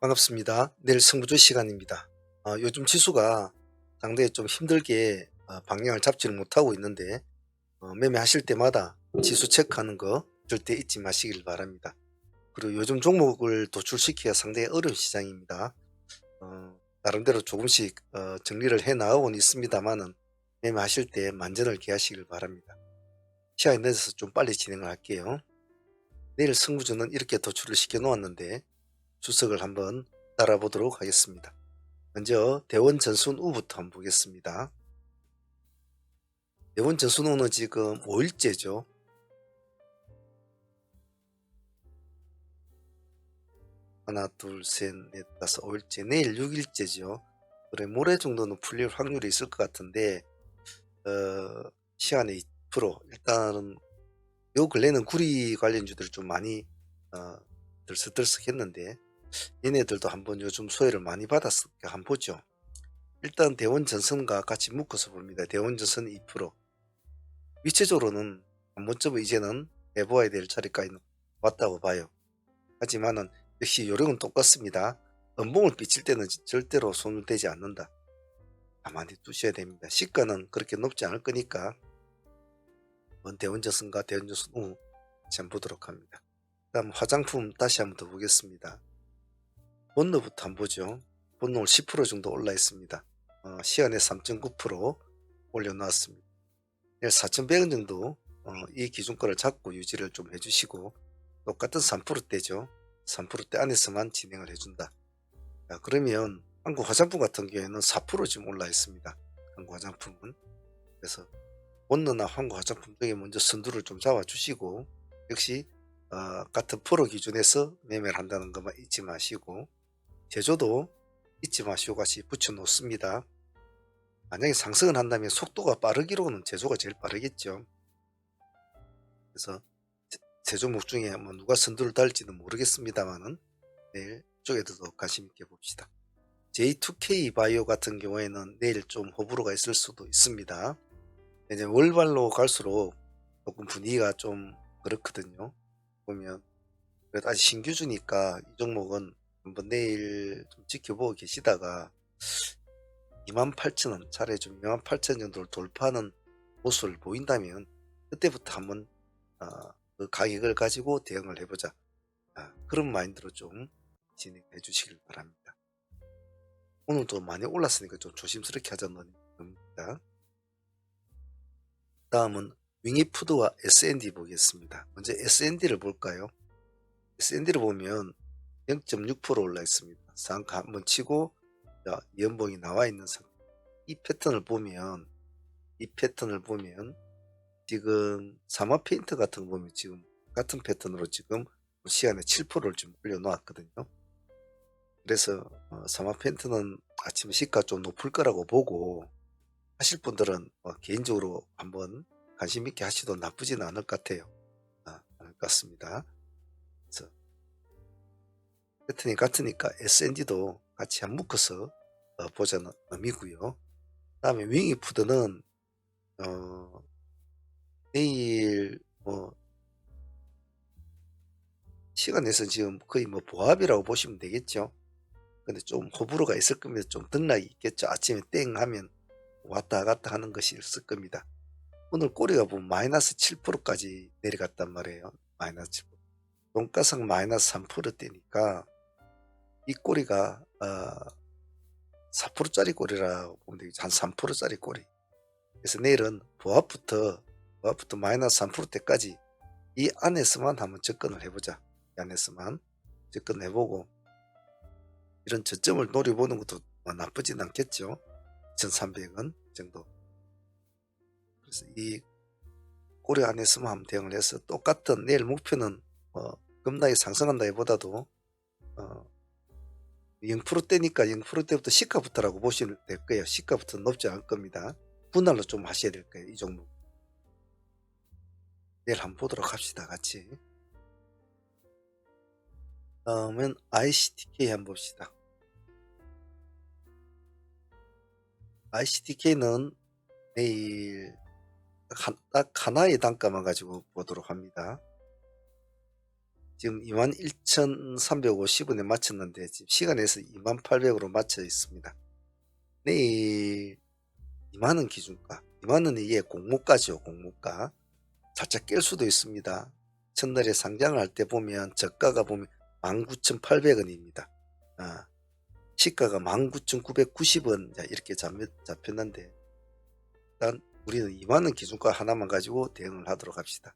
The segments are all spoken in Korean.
반갑습니다. 내일 승부조 시간입니다. 요즘 지수가 상당히 좀 힘들게 방향을 잡지를 못하고 있는데 매매하실 때마다 지수 체크하는 거 절대 잊지 마시길 바랍니다. 그리고 요즘 종목을 도출시키기가 상당히 어려운 시장입니다. 나름대로 조금씩 정리를 해 나가고는 있습니다만은 매매하실 때 만전을 기하시길 바랍니다. 시간이 늦어서 좀 빨리 진행을 할게요. 내일 승부조는 이렇게 도출을 시켜 놓았는데 주석을 한번 따라보도록 하겠습니다. 먼저 대원 전순우부터 한번 보겠습니다. 대원 전순우는 지금 5일째죠. 하나, 둘, 셋, 넷, 다섯, 5일째. 내일 6일째죠. 그래 모레 정도는 풀릴 확률이 있을 것 같은데 시간에 2% 일단은 요 근래는 구리 관련주들이 좀 많이 들썩들썩했는데 얘네들도 한번 요즘 소외를 많이 받았을까 한번 보죠. 일단 대원전선과 같이 묶어서 봅니다. 대원전선 2%. 위치적으로는 한 번쯤은 이제는 해보아야 될 자리까지 왔다고 봐요. 하지만은 역시 요령은 똑같습니다. 음봉을 비칠 때는 절대로 손을 대지 않는다. 가만히 두셔야 됩니다. 시가는 그렇게 높지 않을 거니까 대원전선과 대원전선 후 한번 보도록 합니다. 다음 화장품 다시 한번 더 보겠습니다. 본너부터 한번 보죠. 본너 10% 정도 올라 있습니다. 시간에 3.9% 올려놓았습니다. 4,100원 정도 이 기준가를 잡고 유지를 좀 해주시고 똑같은 3%대죠. 3%대 안에서만 진행을 해준다. 자, 그러면 한국 화장품 같은 경우에는 4% 지금 올라 있습니다. 한국 화장품은. 그래서 원너나 한국 화장품 등에 먼저 선두를 좀 잡아주시고 역시 같은 프로 기준에서 매매를 한다는 것만 잊지 마시고 제조도 잊지 마시고 같이 붙여 놓습니다. 만약에 상승을 한다면 속도가 빠르기로는 제조가 제일 빠르겠죠. 그래서 세 종목 중에 뭐 누가 선두를 달지는 모르겠습니다만은 내일 쪽에도 관심 있게 봅시다. J2K 바이오 같은 경우에는 내일 좀 호불호가 있을 수도 있습니다. 이제 월발로 갈수록 조금 분위기가 좀 그렇거든요. 보면 그래도 아직 신규주니까 이 종목은 한번 내일 좀 지켜보고 계시다가 28,000원 차례 좀 28,000원 정도를 돌파하는 모습을 보인다면 그때부터 한번 그 가격을 가지고 대응을 해보자. 그런 마인드로 좀 진행해 주시길 바랍니다. 오늘도 많이 올랐으니까 좀 조심스럽게 하자는 겁니다. 다음은 윙이푸드와 S&D 보겠습니다. 먼저 S&D를 볼까요? S&D를 보면 0.6% 올라 있습니다. 상가 한번 치고 연봉이 나와 있는 상태. 이 패턴을 보면 지금 사마 페인트 같은 거 보면 지금 같은 패턴으로 지금 시간에 7%를 좀 올려놓았거든요. 그래서 사마 페인트는 아침 시가 좀 높을 거라고 보고 하실 분들은 개인적으로 한번 관심 있게 하셔도 나쁘지는 않을 것 같아요. 않을 것 같습니다. 그래서 패턴이 같으니까 S&D도 같이 한 묶어서 보자는 의미고요. 다음에 윙이푸드는 내일 시간 내서 지금 거의 보합이라고 보시면 되겠죠. 근데 좀 호불호가 있을 겁니다. 좀 등락이 있겠죠. 아침에 땡 하면 왔다 갔다 하는 것이 있을 겁니다. 오늘 꼬리가 보면 마이너스 7%까지 내려갔단 말이에요. 마이너스 7%. 종가상 마이너스 3%대니까 이 꼬리가 4%짜리 꼬리라고 보면 되겠죠. 한 3%짜리 꼬리. 그래서 내일은 보합부터 마이너스 3%대까지 이 안에서만 한번 접근을 해보자. 이 안에서만 접근해보고 이런 저점을 노려보는 것도 나쁘진 않겠죠. 2,300원 정도. 그래서 이 고려 안에서만 한번 대응을 해서 똑같은 내일 목표는 급락이 상승한다기보다도 0%대니까 0%대부터 시가부터라고 보시면 될 거예요. 시가부터는 높지 않을 겁니다. 분할로 좀 하셔야 될 거예요. 이 종목. 내일 한번 보도록 합시다. 같이. 다음은 ICTK 한번 봅시다. ICTK는 내일 딱 하나의 단가만 가지고 보도록 합니다. 지금 21,350원에 마쳤는데 지금 시간에서 28,800으로 맞춰 있습니다. 내일 2만원 기준가, 2만원에 이게 공모가죠. 공모가 살짝 깰 수도 있습니다. 첫날에 상장을 할 때 보면 저가가 보면 19,800원입니다. 시가가 19,990원 이렇게 잡혔는데 일단 우리는 2만원 기준가 하나만 가지고 대응을 하도록 합시다.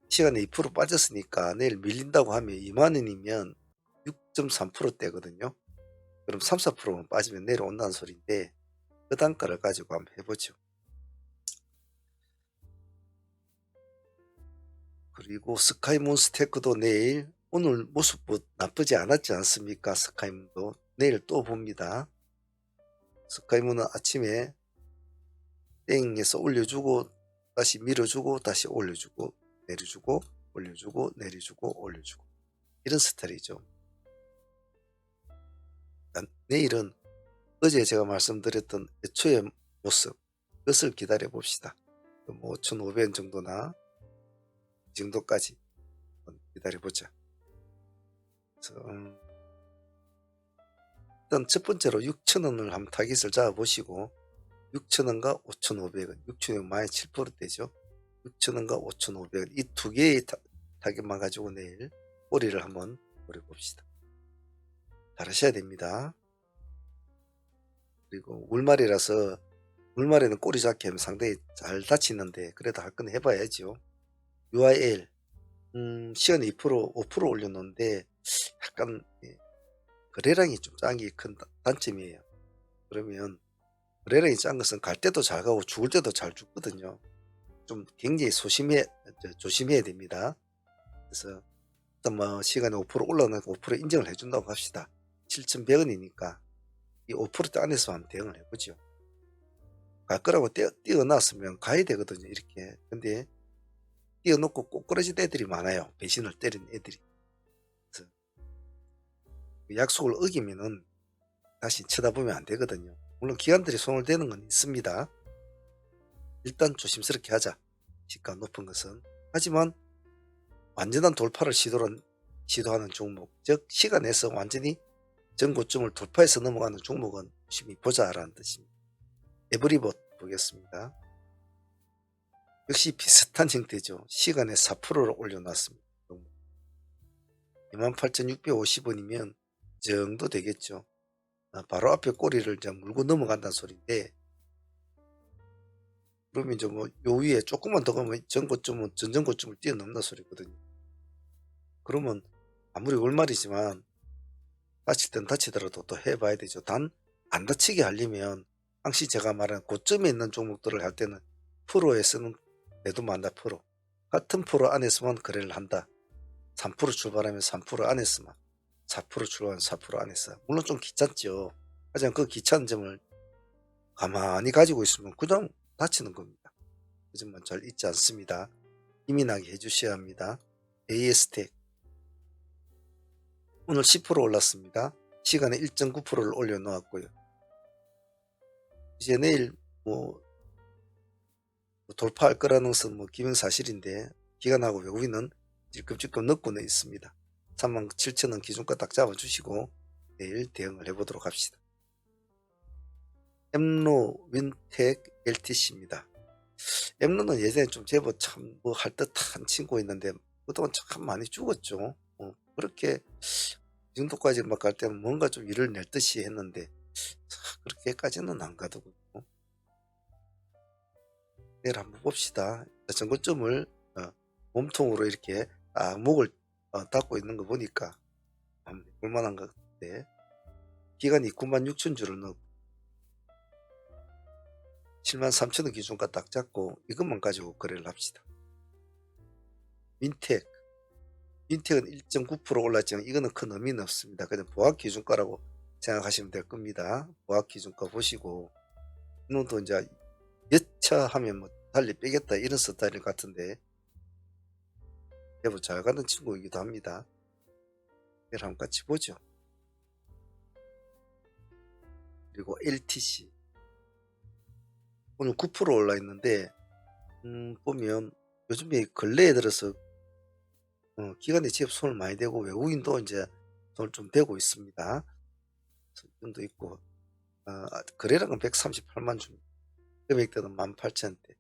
시간에 2% 빠졌으니까 내일 밀린다고 하면 2만원이면 6.3%대거든요. 그럼 3, 4%만 빠지면 내려온다는 소리인데 그 단가를 가지고 한번 해보죠. 그리고 스카이몬스테크도 내일 오늘 모습 나쁘지 않았지 않습니까? 스카이문도 내일 또 봅니다. 스카이문은 아침에 땡에서 올려주고 다시 밀어주고 다시 올려주고 내려주고 올려주고 내려주고 올려주고 이런 스타일이죠. 내일은 어제 제가 말씀드렸던 애초의 모습 그것을 기다려 봅시다. 5,500원 정도나 이 정도까지 기다려 보자. 일단 첫 번째로 6,000원을 한번 타깃을 잡아 보시고 6,000원과 5,500원 6,000원 많이 7%대죠. 6,000원과 5,500원 이 두 개의 타깃만 가지고 내일 꼬리를 한번 노려봅시다. 잘하셔야 됩니다. 그리고 월말이라서 월말에는 꼬리 잡기 하면 상당히 잘 다치는데 그래도 할 건 해봐야죠. UIL 시간에 2% 5% 올려놓는데 약간 거래량이 좀 짠 게 큰 단점이에요. 그러면 거래량이 짠 것은 갈 때도 잘 가고 죽을 때도 잘 죽거든요. 좀 굉장히 조심해야 됩니다. 그래서 일단 뭐 시간에 5% 올라오니까 5% 인정을 해준다고 합시다. 7,100원이니까 이 5% 안에서 한번 대응을 해보죠. 갈 거라고 띄어놨으면 가야 되거든요. 이렇게. 근데 띄어놓고 꼭 끊어진 애들이 많아요. 배신을 때린 애들이. 그래서 약속을 어기면은 다시 쳐다보면 안 되거든요. 물론 기관들이 손을 대는 건 있습니다. 일단 조심스럽게 하자. 시가 높은 것은. 하지만 완전한 돌파를 시도하는 종목, 즉 시간에서 완전히 전고점을 돌파해서 넘어가는 종목은 열심히 보자라는 뜻입니다. 에브리봇 보겠습니다. 역시 비슷한 형태죠. 시간에 4%를 올려놨습니다. 28,650원이면 정도 되겠죠. 바로 앞에 꼬리를 이제 물고 넘어간다는 소리인데 그러면 이제 뭐 요 위에 조금만 더 가면 전전고점을 뛰어넘는 소리거든요. 그러면 아무리 월말이지만 다칠 땐 다치더라도 또 해봐야 되죠. 단 안 다치게 하려면 항시 제가 말한 고점에 있는 종목들을 할 때는 프로에서는 내도 만다 프로 같은 프로 안에서만 거래를 한다. 3% 출발하면 3% 안에서만 4% 출발하면 4% 안에서 물론 좀 귀찮죠. 하지만 그 귀찮은 점을 가만히 가지고 있으면 그냥 다치는 겁니다. 그 점만 잘 잊지 않습니다. 힘이 나게 해주셔야 합니다. AS텍 오늘 10% 올랐습니다. 시간에 1.9%를 올려놓았고요. 이제 내일 돌파할 거라는 것은 기명사실인데 기관하고 외국인은 찔끔찔끔 넣고는 있습니다. 37,000원 기준가 딱 잡아주시고 내일 대응을 해보도록 합시다. 엠로 윈텍 LTC입니다. 엠로는 예전에 좀 제법 참 할 듯한 친구였는데 그동안 참 많이 죽었죠. 그렇게 이 정도까지 막 갈 때는 뭔가 좀 일을 낼 듯이 했는데 그렇게까지는 안 가더군요. 내일 한번 봅시다. 전고점을 몸통으로 이렇게 딱 목을 닫고 있는 거 보니까 볼만한 것 같은데 기간이 96,000주를 넣고 73,000원 기준가 딱 잡고 이것만 가지고 거래를 합시다. 민텍은 1.9% 올랐지만 이거는 큰 의미는 없습니다. 그냥 보합 기준가라고 생각하시면 될 겁니다. 보합 기준가 보시고 이놈도 이제 여차하면 달리 빼겠다 이런 스타일 같은데 제법 잘 가는 친구이기도 합니다. 내일 한번 같이 보죠. 그리고 LTC 오늘 9% 올라 있는데 보면 요즘에 근래에 들어서 기관에 지금 손을 많이 대고 외국인도 이제 손을 좀 대고 있습니다. 손도 있고 거래량은 138만 주, 금액대는 18,000대.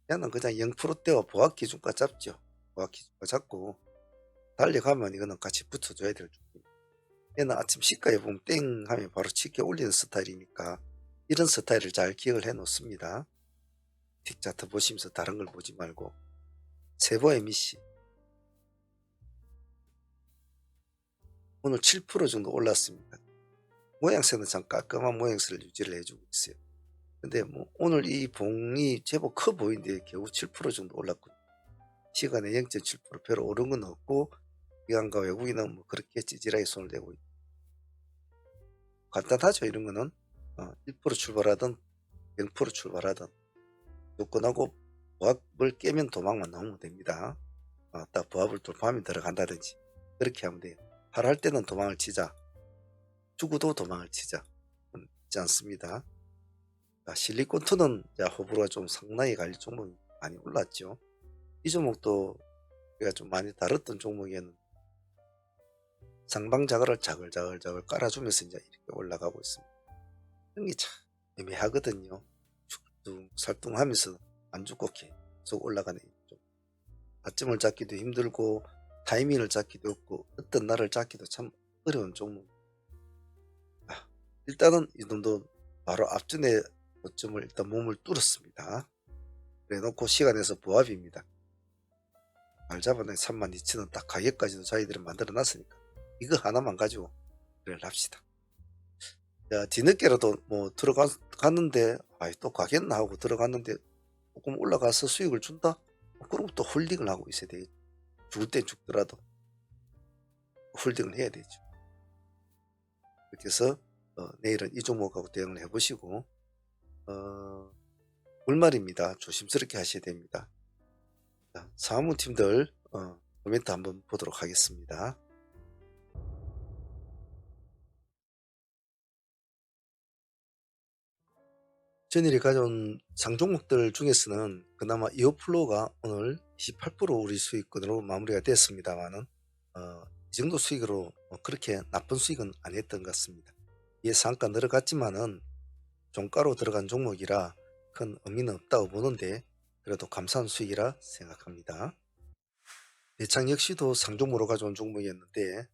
얘는 그냥 0%대와 보합 기준가 잡죠. 보합 기준가 잡고 달려가면 이거는 같이 붙어줘야 될 종입니다. 얘는 아침 시가에 보면 땡 하면 바로 치켜 올리는 스타일이니까 이런 스타일을 잘 기억을 해 놓습니다. 틱 차트 보시면서 다른 걸 보지 말고. 세보 MIC 오늘 7% 정도 올랐습니다. 모양새는 참 깔끔한 모양새를 유지를 해주고 있어요. 근데 뭐 오늘 이 봉이 제법 커 보이는데 겨우 7% 정도 올랐거든요. 시간에 0.7% 별로 오른 건 없고 기관과 외국인은 뭐 그렇게 찌질하게 손을 대고 있고 간단하죠. 이런 거는 1% 출발하든 0% 출발하든 조건하고 보합을 깨면 도망만 나오면 됩니다. 딱 보합을 돌파하면 들어간다든지 그렇게 하면 돼요. 팔할 때는 도망을 치자, 주고도 도망을 치자 있지 않습니다. 실리콘투는 호불호가 좀 상당히 갈릴 종목이 많이 올랐죠. 이 종목도 우리가 좀 많이 다뤘던 종목에는 상방자가를 자글자글 깔아주면서 이제 이렇게 올라가고 있습니다. 이런 게 참 애매하거든요. 살뚱살뚱하면서 안 죽고 계속 올라가는 좀 가점을 잡기도 힘들고 타이밍을 잡기도 없고 어떤 날을 잡기도 참 어려운 종목. 일단은 이 정도 바로 앞전에 고점을 일단 몸을 뚫었습니다. 그래 놓고 시간에서 보합입니다. 말 잡아낸 32,000원 딱 가격까지도 저희들이 만들어 놨으니까 이거 하나만 가지고 그래 합시다. 뒤늦게라도 뭐 들어갔는데 또 가겠나 하고 들어갔는데 조금 올라가서 수익을 준다? 그럼 또 홀딩을 하고 있어야 되겠죠. 죽을 땐 죽더라도 홀딩을 해야 되죠. 그렇게 해서 내일은 이 종목하고 대응을 해보시고 물말입니다. 조심스럽게 하셔야 됩니다. 자, 사무팀들 코멘트 한번 보도록 하겠습니다. 전일에 가져온 상종목들 중에서는 그나마 이어플로가 오늘 28% 우리 수익권으로 마무리가 됐습니다만은 이 정도 수익으로 그렇게 나쁜 수익은 아니었던 것 같습니다. 이에 상가 늘어갔지만은 종가로 들어간 종목이라 큰 의미는 없다고 보는데 그래도 감사한 수익이라 생각합니다. 대창 역시도 상종으로 가져온 종목이었는데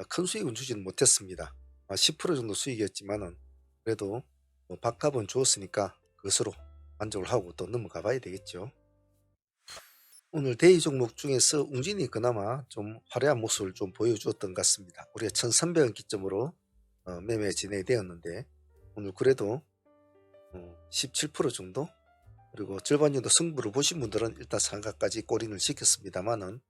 큰 수익은 주지는 못했습니다. 10% 정도 수익이었지만은 그래도 밥값은 주었으니까 그것으로 만족을 하고 또 넘어가 봐야 되겠죠. 오늘 대의 종목 중에서 웅진이 그나마 좀 화려한 모습을 좀 보여주었던 것 같습니다. 우리가 1300원 기점으로 매매 진행되었는데 오늘 그래도 17% 정도, 그리고 절반 정도 승부를 보신 분들은 일단 상가까지 꼬린을 시켰습니다만은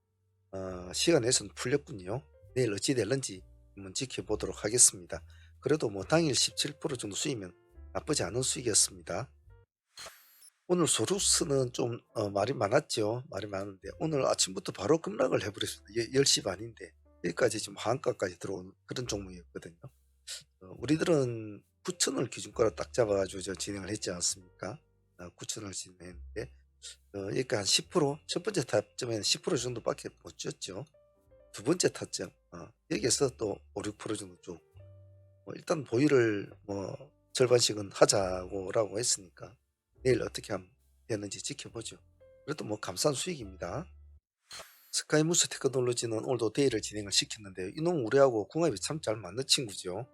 시간에서는 풀렸군요. 내일 어찌 될는지 한번 지켜보도록 하겠습니다. 그래도 뭐 당일 17% 정도 수익이면 나쁘지 않은 수익이었습니다. 오늘 소루스는 좀 말이 많았죠. 말이 많은데 오늘 아침부터 바로 급락을 해버렸습니다. 10시 반인데 여기까지 지금 하한가까지 들어온 그런 종목이었거든요. 우리들은 9천을 기준가로 딱 잡아가지고 진행을 했지 않습니까? 9천을 진행했는데 여기까 한 10%, 첫 번째 타점에는 10% 정도밖에 못 줬죠. 두 번째 타점 여기에서 또 5, 6% 정도 쭉 일단 보유를 절반씩은 하자고라고 했으니까 내일 어떻게 하면 되는지 지켜보죠. 그래도 감사한 수익입니다. 스카이무스 테크놀로지는 오늘도 데이를 진행을 시켰는데요. 이놈 우리하고 궁합이 참 잘 맞는 친구죠.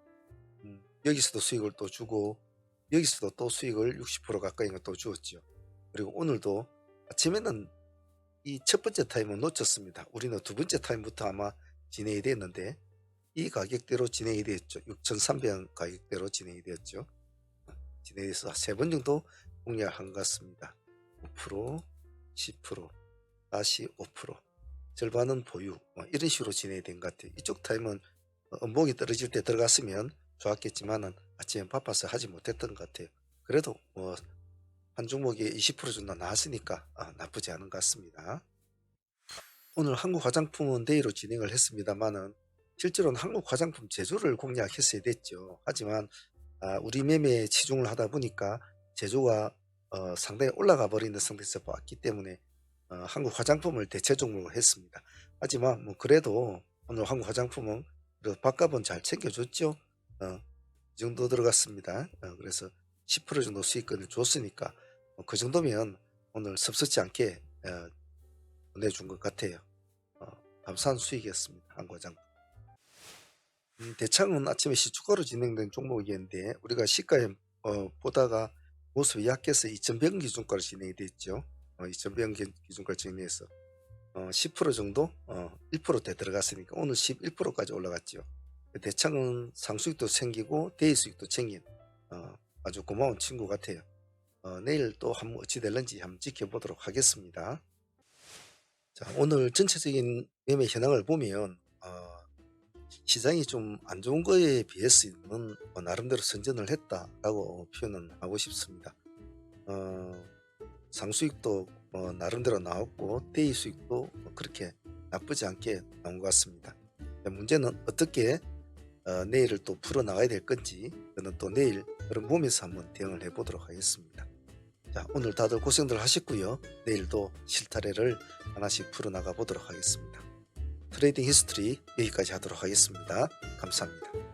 여기서도 수익을 또 주고 여기서도 또 수익을 60% 가까이가 또 주었죠. 그리고 오늘도 아침에는 이 첫 번째 타임은 놓쳤습니다. 우리는 두 번째 타임부터 아마 진행이 됐는데 이 가격대로 진행이 되었죠. 6,300원 가격대로 진행이 되었죠. 진행해서 세 번 정도 공략한 것 같습니다. 5%, 10%, 다시 5%, 절반은 보유 이런 식으로 진행이 된 것 같아요. 이쪽 타임은 음봉이 떨어질 때 들어갔으면 좋았겠지만은 아침에 바빠서 하지 못했던 것 같아요. 그래도 한 종목에 20% 정도 나왔으니까 나쁘지 않은 것 같습니다. 오늘 한국 화장품은 데이로 진행을 했습니다만은 실제로는 한국 화장품 제조를 공략했어야 됐죠. 하지만 우리 매매에 치중을 하다 보니까 제조가 상당히 올라가 버리는 상태에서 봤기 때문에 한국 화장품을 대체 종목으로 했습니다. 하지만 뭐 그래도 오늘 한국 화장품은 그래도 밥값은 잘 챙겨줬죠. 이 정도 들어갔습니다. 그래서 10% 정도 수익권을 줬으니까 그 정도면 오늘 섭섭지 않게 보내준 것 같아요. 감사한 수익이었습니다. 한국 화장품. 대창은 아침에 시초가로 진행된 종목이었는데 우리가 시가에 보다가 모습이 약해서 2100원 기준가로 진행이 됐죠. 2100원 기준가로 진행해서 10% 정도 1%대 들어갔으니까 오늘 11%까지 올라갔죠. 대창은 상수익도 챙기고 대위 수익도 챙긴 아주 고마운 친구 같아요. 내일 또 한번 어찌 될는지 한번 지켜보도록 하겠습니다. 자, 오늘 전체적인 매매 현황을 보면 시장이 좀 안 좋은 거에 비해서는 나름대로 선전을 했다라고 표현을 하고 싶습니다. 상수익도 나름대로 나왔고 대위 수익도 그렇게 나쁘지 않게 나온 것 같습니다. 문제는 어떻게 내일을 또 풀어나가야 될 건지 저는 또 내일 그런 보면서 한번 대응을 해보도록 하겠습니다. 자, 오늘 다들 고생들 하셨고요. 내일도 실타래를 하나씩 풀어나가 보도록 하겠습니다. 트레이딩 히스토리 여기까지 하도록 하겠습니다. 감사합니다.